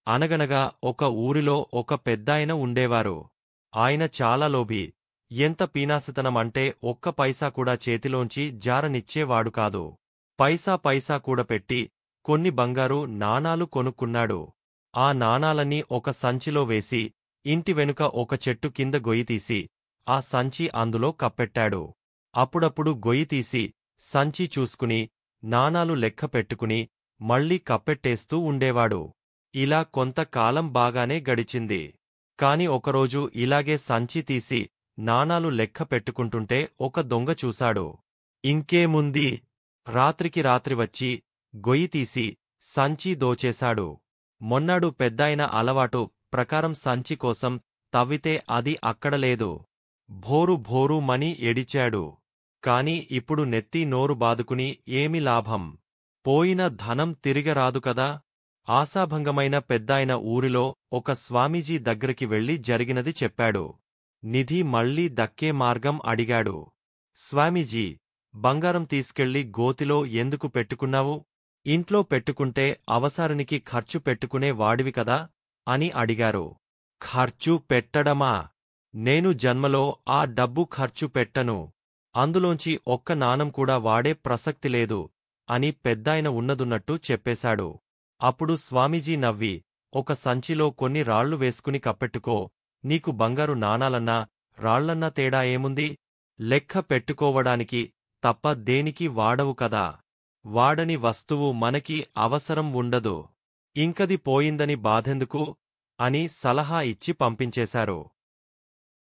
అనగనగా ఒక ఊరిలో ఒక పెద్దాయన ఉండేవారు. ఆయన చాలా లోభి. ఎంత పీనాసితనమంటే ఒక్క పైసా కూడా చేతిలోంచి జారనిచ్చేవాడు కాదు. పైసా పైసా కూడపెట్టి కొన్ని బంగారు నాణాలు కొనుక్కున్నాడు. ఆ నాణాలన్నీ ఒక సంచిలో వేసి ఇంటి వెనుక ఒక చెట్టు కింద గొయ్యితీసి ఆ సంచి అందులో కప్పెట్టాడు. అప్పుడప్పుడు గొయ్యితీసి సంచి చూసుకుని నాణాలు లెక్క పెట్టుకుని మళ్ళీ కప్పెట్టేస్తూ ఉండేవాడు. ఇలా కొంతకాలం బాగానే గడిచింది. కాని ఒకరోజు ఇలాగే సంచి తీసి నాణాలు లెక్క పెట్టుకుంటుంటే ఒక దొంగ చూశాడు. ఇంకేముంది, రాత్రికి రాత్రి వచ్చి గొయ్యితీసి సంచి దోచేశాడు. మొన్నాడు పెద్దాయన అలవాటు ప్రకారం సంచి కోసం తవ్వితే అది అక్కడ లేదు. భోరు భోరు మని ఏడిచాడు. కాని ఇప్పుడు నెత్తి నోరు బాదుకుని ఏమి లాభం? పోయిన ధనం తిరిగరాదు కదా! ఆశాభంగమైన పెద్దాయన ఊరిలో ఒక స్వామీజీ దగ్గరికి వెళ్లి జరిగినది చెప్పాడు. నిధి మళ్లీ దక్కే మార్గం అడిగాడు. స్వామీజీ, బంగారం తీసుకెళ్లి గోతిలో ఎందుకు పెట్టుకున్నావు? ఇంట్లో పెట్టుకుంటే అవసరానికి ఖర్చు పెట్టుకునే వాడివి కదా అని అడిగారు. ఖర్చు పెట్టడమా? నేను జన్మలో ఆ డబ్బు ఖర్చు పెట్టను. అందులోంచి ఒక్క నాణం కూడా వాడే ప్రసక్తి లేదు అని పెద్దాయన ఉన్నదున్నట్టు చెప్పేశాడు. అప్పుడు స్వామీజీ నవ్వి, ఒక సంచిలో కొన్ని రాళ్లు వేసుకుని కప్పెట్టుకో. నీకు బంగారు నాణాలన్నా రాళ్లన్నా తేడా ఏముంది? లెక్క పెట్టుకోవడానికి తప్ప దేనికి వాడవు కదా! వాడని వస్తువు మనకి అవసరం ఉండదు. ఇంకది పోయిందని బాధెందుకు అని సలహా ఇచ్చి పంపించేశారు.